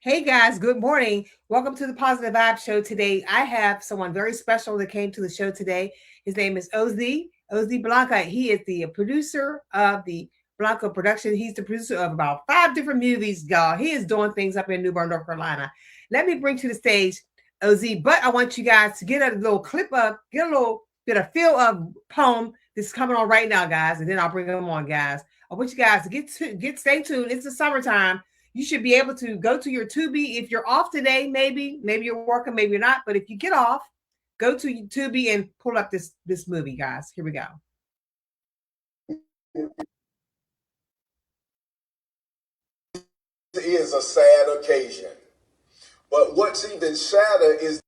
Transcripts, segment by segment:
Hey guys, good morning. Welcome to the Positive Vibe Show. Today, I have someone very special that came to the show today. His name is OZ Blanco. He is the producer of the Blanco Productions. He's the producer of about 5 different movies, y'all. He is doing things up in New Bern, North Carolina. Let me bring to the stage OZ, but I want you guys to get a little clip of, get a little bit of feel of P.O.M.E. This is coming on right now, guys, and then I'll bring them on, guys. I want you guys to stay tuned. It's the summertime. You should be able to go to your Tubi. If you're off today, maybe you're working, maybe you're not. But if you get off, go to Tubi and pull up this movie, guys. Here we go. It is a sad occasion. But what's even sadder is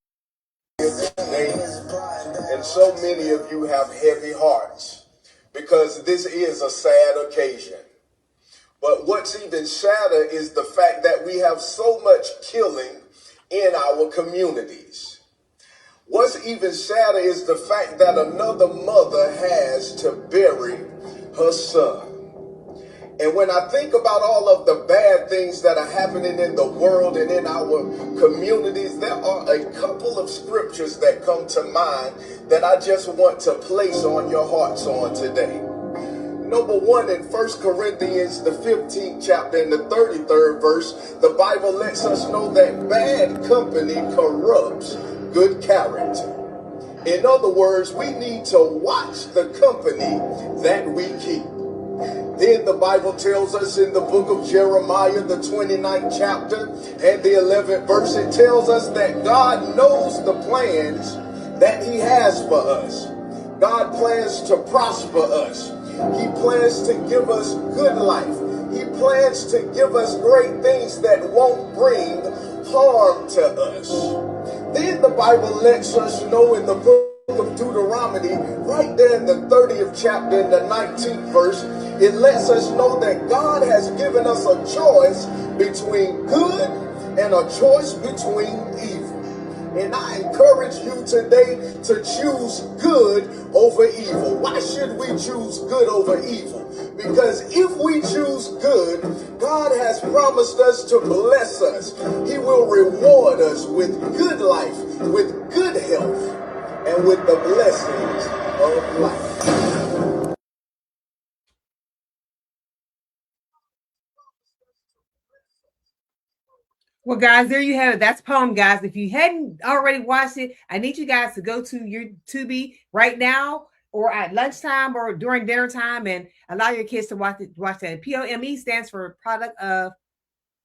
and so many of you have heavy hearts because this is a sad occasion. But what's even sadder is the fact that we have so much killing in our communities. What's even sadder is the fact that another mother has to bury her son. And when I think about all of the bad things that are happening in the world and in our communities, there are a couple of scriptures that come to mind that I just want to place on your hearts on today. Number one, in 1 Corinthians, the 15th chapter and the 33rd verse, the Bible lets us know that bad company corrupts good character. In other words, we need to watch the company that we keep. Then the Bible tells us in the book of Jeremiah, the 29th chapter and the 11th verse, it tells us that God knows the plans that he has for us. God plans to prosper us. He plans to give us good life. He plans to give us great things that won't bring harm to us. Then the Bible lets us know in the book of Deuteronomy, right there in the 30th chapter and the 19th verse, it lets us know that God has given us a choice between good and a choice between evil. And I encourage you today to choose good over evil. Why should we choose good over evil? Because if we choose good, God has promised us to bless us. He will reward us with good life, with good health, and with the blessings of life. Well, guys, there you have it. That's P.O.M.E., guys. If you hadn't already watched it, I need you guys to go to your Tubi right now or at lunchtime or during dinner time and allow your kids to watch that. P.O.M.E. stands for Product of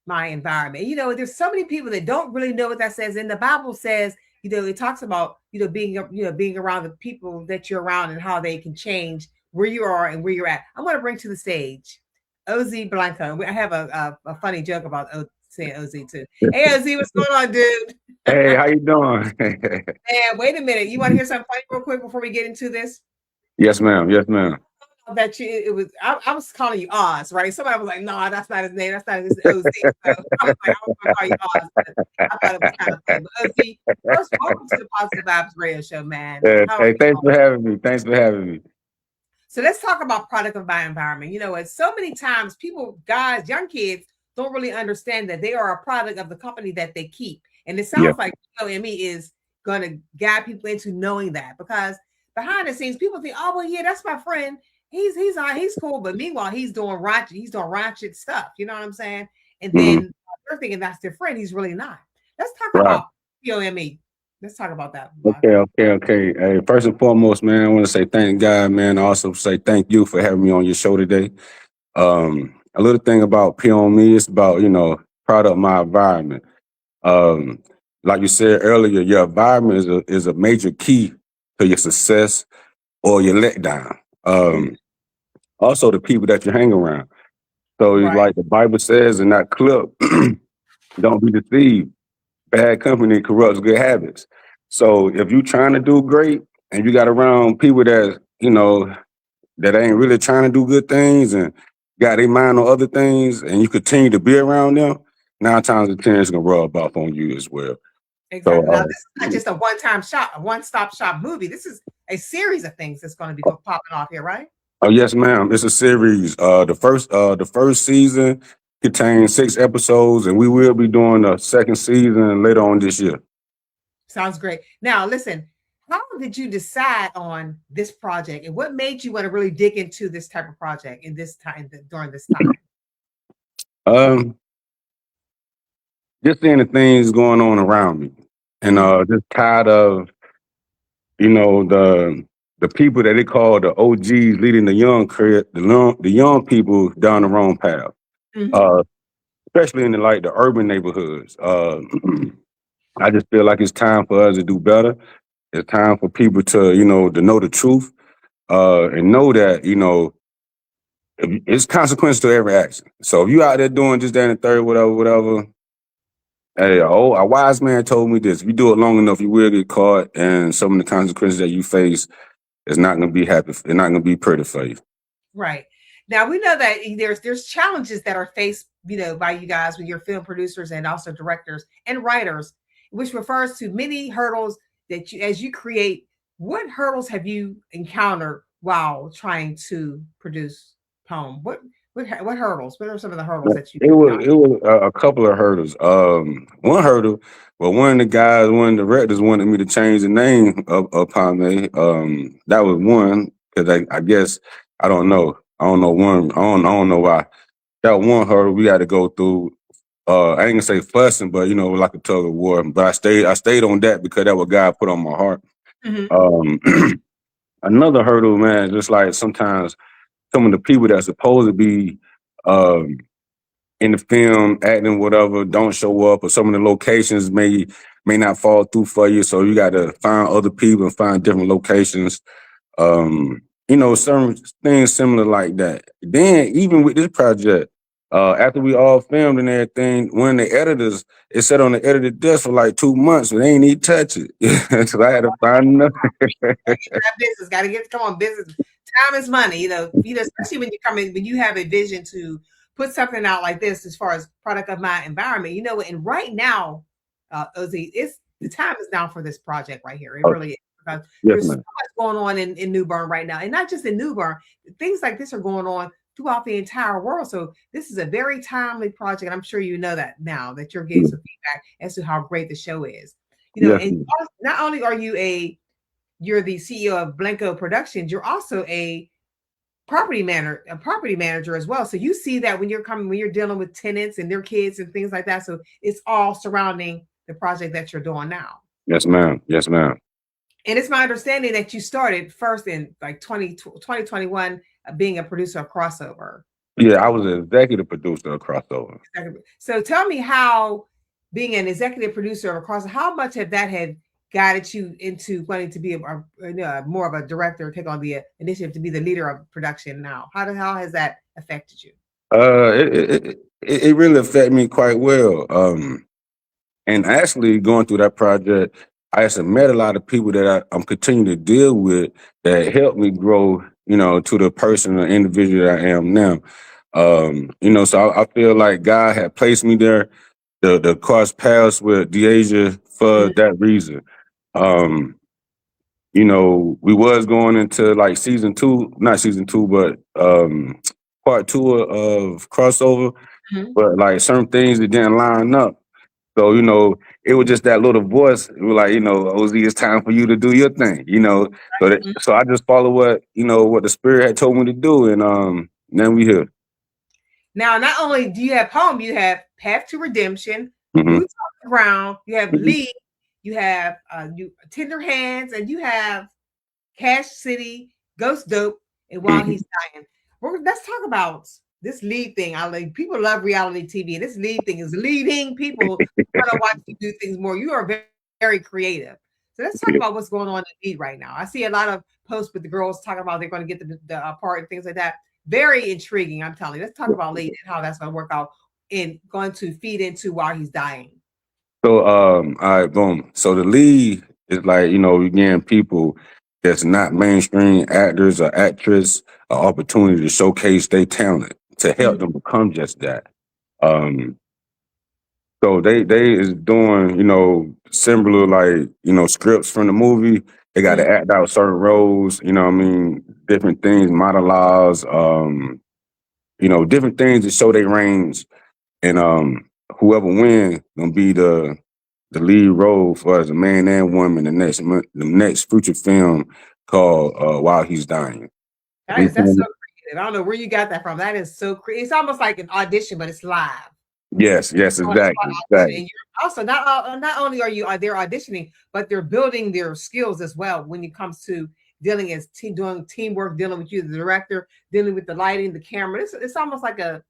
My Environment. You know, there's so many people that don't really know what that says. And the Bible says, you know, it talks about, being around the people that you're around and how they can change where you are and where you're at. I'm going to bring to the stage OZ Blanco. I have a funny joke about saying OZ too. Hey OZ, what's going on, dude? Hey, how you doing? Man, wait a minute. You want to hear something funny real quick before we get into this? Yes, ma'am. Yes, ma'am. That I was calling you Oz, right? Somebody was like, no, that's not his name. That's not his OZ. So I was like, I was going to call you Oz, but I thought it was kind of funny. But OZ, first, welcome to the Positive Vibes Radio Show, man. Hey, thanks for having me. Thanks for having me. So let's talk about product of my environment. You know, it's so many times people, guys, young kids don't really understand that they are a product of the company that they keep. And it sounds like P.O.M.E. is going to guide people into knowing that, because behind the scenes, people think, oh, well, yeah, that's my friend. He's cool. But meanwhile, he's doing ratchet stuff. You know what I'm saying? And then they're thinking that's their friend. He's really not. Let's talk about P.O.M.E. Let's talk about that. Okay. Hey, first and foremost, man, I want to say thank God, man. I also say thank you for having me on your show today. A little thing about P.O.M.E. is about, product my environment. Like you said earlier, your environment is a major key to your success or your letdown. Also the people that you hang around. So like the Bible says in that clip, don't be deceived. Bad company corrupts good habits. So if you're trying to do great and you got around people that, that ain't really trying to do good things and got their mind on other things, and you continue to be around them, 9 times out of 10 it's gonna rub off on you as well. Exactly. So, now, this is not just a one-stop shop movie. This is a series of things that's going to be popping off here, right? Oh yes, ma'am. It's a series. The first season contains 6 episodes, and we will be doing a second season later on this year. Sounds great. Now, listen, how did you decide on this project, and what made you want to really dig into this type of project in this time during this time? Um, just seeing the things going on around me, and just tired of the people that they call the OGs leading the the young people down the wrong path. Mhm. Especially in the urban neighborhoods. I just feel like it's time for us to do better. It's time for people to to know the truth, and know that it's consequences to every action. So if you out there doing just that and the third, whatever. Hey, a wise man told me this: if you do it long enough, you will get caught, and some of the consequences that you face is not going to be happy. It's not going to be pretty for you. Right. Now we know that there's challenges that are faced, by you guys with your film producers and also directors and writers, which refers to many hurdles that you as you create. What hurdles have you encountered while trying to produce Poem? What hurdles? What are some of the hurdles that you encountered? It was a couple of hurdles. One hurdle, well, one of the directors wanted me to change the name of P.O.M.E. That was one because I guess I don't know. I don't know why. That one hurdle we had to go through. I ain't gonna say fussing, but like a tug of war. But I stayed on that because that what God put on my heart. Mhm. Um, Another hurdle, man, just like sometimes some of the people that's supposed to be um in the film, acting, whatever, don't show up, or some of the locations may not fall through for you. So you got to find other people and find different locations. Some things similar like that. Then even with this project, after we all filmed and everything, one of the editors, it sat on the edited desk for like 2 months, but they ain't even touch it. So I had to find another. That business got to come on business. Time is money, especially when you come in, when you have a vision to put something out like this as far as product of my environment, and right now, Ozzy, it's the time is now for this project right here. It Oh, really is, because yes, there's so man. much going on in New Bern right now, and not just in New Bern. Things like this are going on throughout the entire world. So this is a very timely project. And I'm sure you know that now that you're getting some feedback as to how great the show is. Yes, And man. not only are you're the CEO of Blango Productions, you're also a property manager as well. So you see that when you're dealing with tenants and their kids and things like that. So it's all surrounding the project that you're doing now. Yes, ma'am. Yes, ma'am. And it's my understanding that you started first in like 2021 being a producer of Crossover. Yeah, I was an executive producer of Crossover. So tell me how being an executive producer of Crossover, how much of that had guided you into wanting to be more of a director, take on the initiative to be the leader of production now? How has that affected you? It really affected me quite well. And actually going through that project, I actually met a lot of people that I'm continuing to deal with that helped me grow, to the person or individual that I am now. So I feel like God had placed me there, the cross paths with Deasia for Mhm. that reason. Um, we was going into like season two, not season two, but part two of Crossover, Mhm. but like certain things that didn't line up. So, it was just that little voice. It was like, OZ, it's time for you to do your thing, Mhm. So I just follow what the spirit had told me to do. And then we here. Now, not only do you have Poem, you have Path to Redemption, Hmm. Boots on the Ground, you have Lee, you have you Tender Hands, and you have Kash City, Ghost Dope, and While Hmm. He's Dying. Let's talk about this lead thing. I like people love reality TV, and this lead thing is leading people want to watch you do things more. You are very, very creative. So let's talk about what's going on in lead right now. I see a lot of posts with the girls talking about they're going to get the part and things like that. Very intriguing, I'm telling you. Let's talk about lead and how that's going to work out and going to feed into While He's Dying. So, all right, boom. So the lead is like, again, people that's not mainstream actors or actress, an opportunity to showcase their talent to help them become just that. Um, So they is doing, similar like, scripts from the movie. They got to Mhm. act out certain roles, different things, monologues, different things to show their range. and whoever wins gonna be the lead role for as a man and woman the next feature film called While He's Dying. We That's so filmed- creative. I don't know where you got that from. That is so creative. It's almost like an audition, but it's live. yes, Oh, it's exactly, like audition, exactly. and you're also not only are they're auditioning, but they're building their skills as well when it comes to dealing as team doing teamwork, dealing with you, the director, dealing with the lighting, the camera. It's almost like a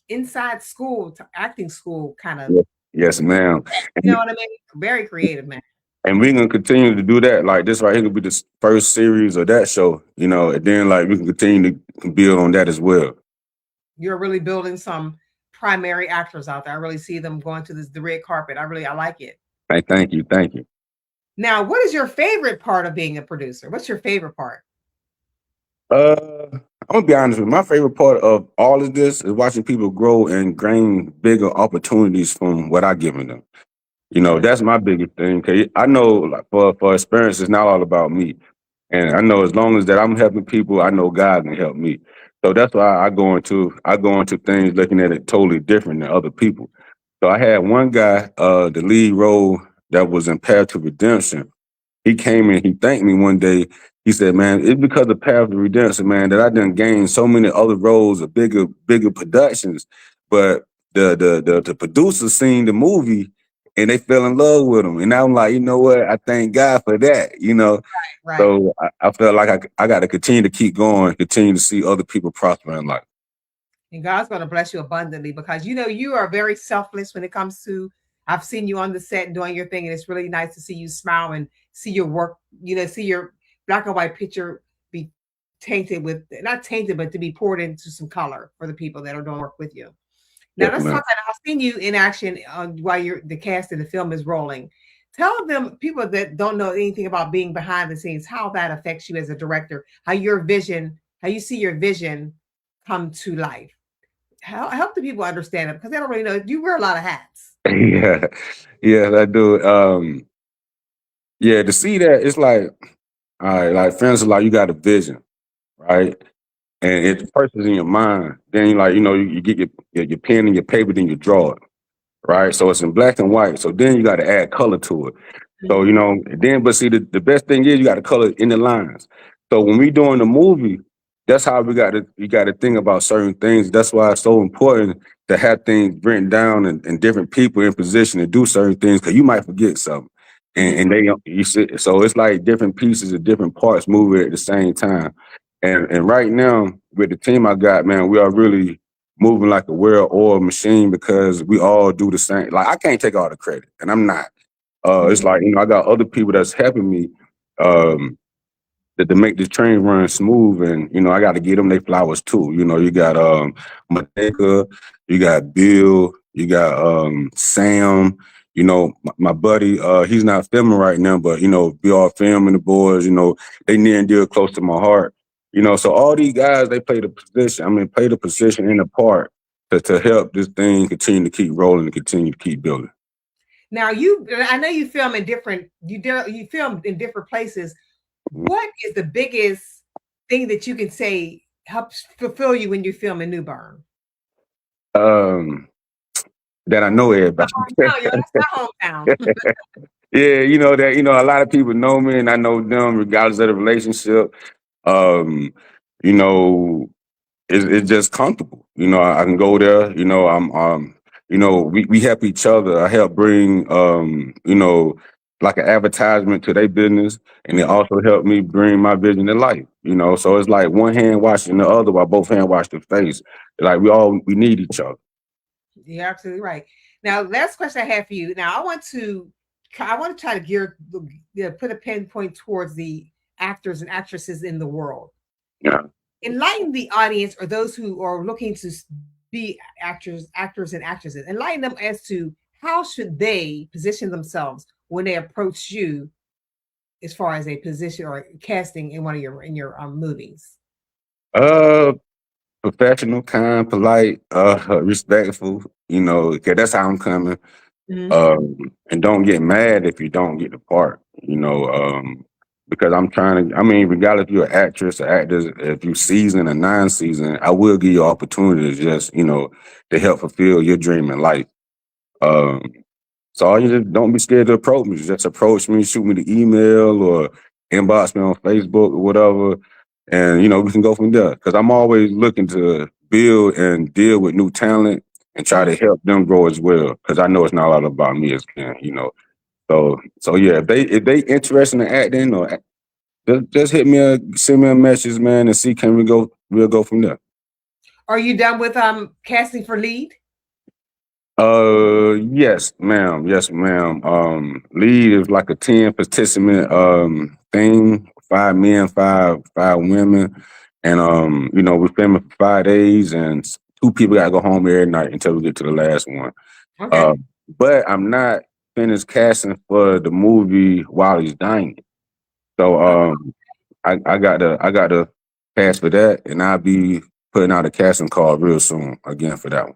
inside school, acting school kind of. Yes, yes, ma'am. You know what I mean? Very creative, man. And we're gonna continue to do that. Like this right here could be the first series of that show, and then like we can continue to build on that as well. You're really building some primary actors out there. I really see them going to the red carpet. I like it. Thank you, thank you. Now, what is your favorite part of being a producer? What's your favorite part? I'm gonna be honest with you. My favorite part of all of this is watching people grow and gain bigger opportunities from what I given them. That's my biggest thing. Cause I know like for experience, it's not all about me. And I know as long as that I'm helping people, I know God can help me. So that's why I go into things looking at it totally different than other people. So I had one guy, the lead role that was in Path to Redemption. He came in, he thanked me one day. He said, "Man, it's because of Path to Redemption, man, that I done gained so many other roles of bigger productions. But the producers seen the movie and they fell in love with him. And I'm like, you know what? I thank God for that. Right. So I felt like I got to continue to keep going, continue to see other people prosper in life. And God's going to bless you abundantly because you are very selfless when it comes to. I've seen you on the set doing your thing, and it's really nice to see you smile and see your work. See your black and white picture be tainted with not tainted, but to be poured into some color for the people that are doing work with you. Now Yes, let's talk man. about. I've seen you in action while the cast of the film is rolling. Tell them people that don't know anything about being behind the scenes how that affects you as a director, how you see your vision come to life. Help the people understand it because they don't really know. You wear a lot of hats. Yeah, yeah, I do. Yeah, to see that, it's like, all right, like friends are like, you got a vision, right? And if the person's in your mind, then you get your pen and your paper, then you draw it, right? So it's in black and white. So then you got to add color to it. So, Mhm. but see, the best thing is you got to color in the lines. So when we doing the movie, that's how you got to think about certain things. That's why it's so important to have things written down and different people in position to do certain things because you might forget something. And Mhm. they you see, so it's like different pieces of different parts moving at the same time. And right now with the team I got, man, we are really moving like a well-oiled machine because we all do the same. Like I can't take all the credit, and I'm not. It's Mhm. like, I got other people that's helping me um, to make this train run smooth. And, I got to give them their flowers too. You got Mateka, you got Bill, you got Sam, my buddy, he's not filming right now, but, we all filming the boys, they near and dear close to my heart. So all these guys, they play the position in the part to help this thing continue to keep rolling and continue to keep building. Now I know you film in different. You film in different places. What is the biggest thing that you can say helps fulfill you when you film in New Bern? Um, that I know everybody. Hometown, yo, that's my hometown. Yeah, a lot of people know me and I know them regardless of the relationship. Um, you know, it's just comfortable. I can go there, we help each other. I help bring like an advertisement to their business and it also helped me bring my vision to life. So it's like one hand washing the other while both hands wash the face. Like we need each other. You're absolutely right. Now, last question I have for you. Now, I want to try to put a pinpoint towards the actors and actresses in the world. Yeah. Enlighten the audience or those who are looking to be actors and actresses. Enlighten them as to how should they position themselves when they approach you as far as a position or casting in one of your movies. Uh, Professional, kind, polite, respectful. 'Cause that's how I'm coming. Mhm. And don't get mad if you don't get the part. because I'm trying to. I mean, regardless if you're an actress or actor, if you season or non-season, I will give you opportunities just to help fulfill your dream in life. Um, so all you just don't be scared to approach me. Just approach me, shoot me the email or inbox me on Facebook or whatever, and we can go from there. Because I'm always looking to build and deal with new talent and try to help them grow as well. Because I know it's not all about me as Ken. So yeah, if they interested in acting or just send me a message, man, and see we'll go from there. Are you done with casting for lead? Yes, ma'am. Yes, ma'am. Lead is like a 10 participant thing, 5 men, five women. And we're filming for 5 days and 2 people gotta go home every night until we get to the last one. Okay. But I'm not finished casting for the movie while he's dying. So I got to cast for that, and I'll be putting out a casting call real soon again for that one.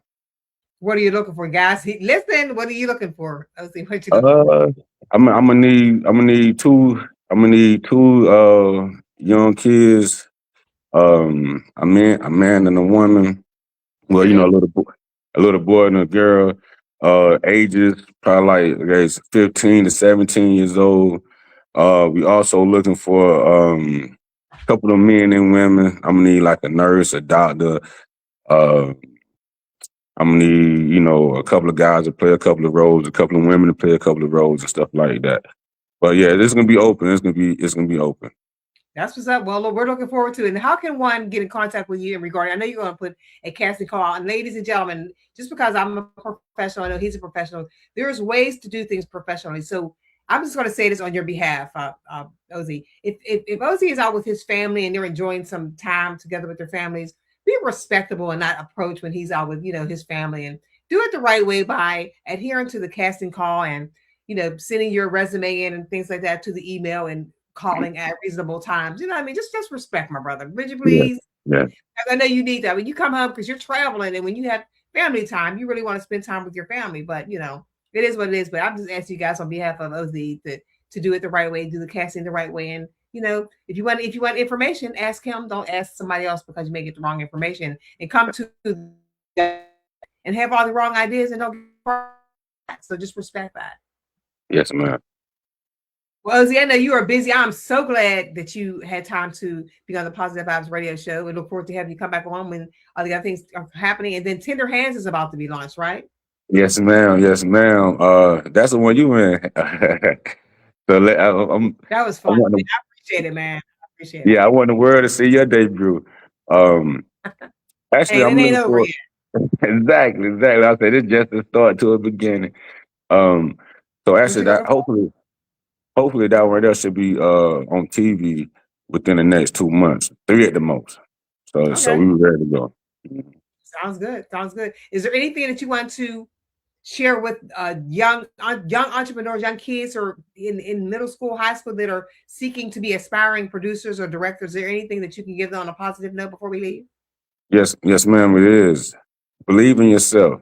What are you looking for, guys? Listen, what are you looking for? Let's see what you looking for. I'm gonna need two young kids, a man and a woman. Well, a little boy and a girl, ages probably like 15 to 17 years old. We also looking for a couple of men and women. I'm gonna need like a nurse, a doctor. Uh, I'm gonna need a couple of guys to play a couple of roles, a couple of women to play a couple of roles and stuff like that. But yeah, this is gonna be open. It's gonna be open. That's what's up. Well, we're looking forward to it. And how can one get in contact with you in regarding? I know you're going to put a casting call. And ladies and gentlemen, just because I'm a professional, I know he's a professional. There's ways to do things professionally. So I'm just going to say this on your behalf, OZ. If OZ is out with his family and they're enjoying some time together with their families, be respectable and not approach when he's out with his family, and do it the right way by adhering to the casting call and sending your resume in and things like that to the email and calling at reasonable times. You know what I mean? Just respect, my brother. Would you please? Yeah. I know you need that. When you come home, because you're traveling, and when you have family time, you really want to spend time with your family. But it is what it is. But I'm just asking you guys on behalf of OZ to do it the right way, do the casting the right way. And if you want information, ask him. Don't ask somebody else, because you may get the wrong information and come to and have all the wrong ideas and don't get. So just respect that. Yes, ma'am. Well, Ozzy, I know you are busy. I'm so glad that you had time to be on the Positive Vibes radio show. We look forward to having you come back on when all the other things are happening. And then Tender Hands is about to be launched, right? Yes, ma'am. Yes, ma'am. That's the one you in. So that was fun. I appreciate it, man. I appreciate it. Yeah, I want the world to see your debut. Actually, I'm looking forward. Exactly. I said it's just a start to a beginning. So actually, that hopefully that one there should be on TV within the next 2 months, 3 at the most. So we were ready to go. Sounds good. Sounds good. Is there anything that you want to share with young entrepreneurs, young kids, or in middle school, high school, that are seeking to be aspiring producers or directors? Is there anything that you can give them on a positive note before we leave? Yes, ma'am, it is. Believe in yourself.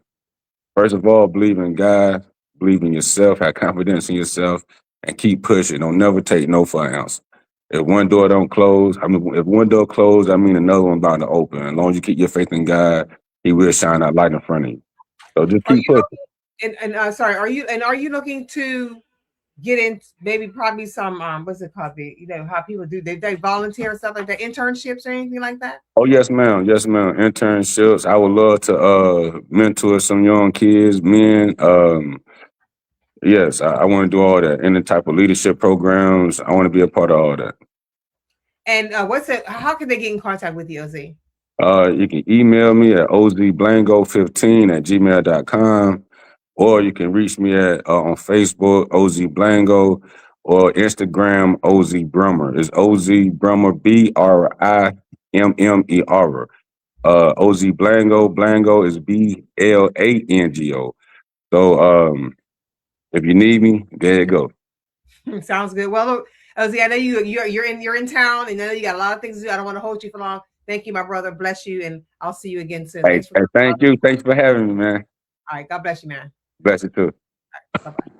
First of all, believe in God, believe in yourself, have confidence in yourself, and keep pushing. Don't never take no for an answer. If one door don't close, if one door closed, another one about to open. As long as you keep your faith in God, He will shine that light in front of you. So just keep pushing. Are you looking to get in probably some what's it called, how people do they volunteer and stuff like that, internships or anything like that? Oh yes, ma'am. Internships. I would love to mentor some young kids, men. Yes, I want to do all that. Any type of leadership programs, I want to be a part of all that. And how can they get in contact with you, OZ? You can email me at ozblango15@gmail.com, or you can reach me at on Facebook, OZ Blango, or Instagram, OZ Brummer. It's OZ Brummer, BRIMMER. OZ Blango. Blango is BLANGO. So if you need me, there you go. Sounds good. Well, look, OZ, I know you're in town, and I know you got a lot of things to do. I don't want to hold you for long. Thank you, my brother. Bless you, and I'll see you again soon. Thank you. Thanks for having me, man. All right. God bless you, man. Bless you too. Right, bye-bye.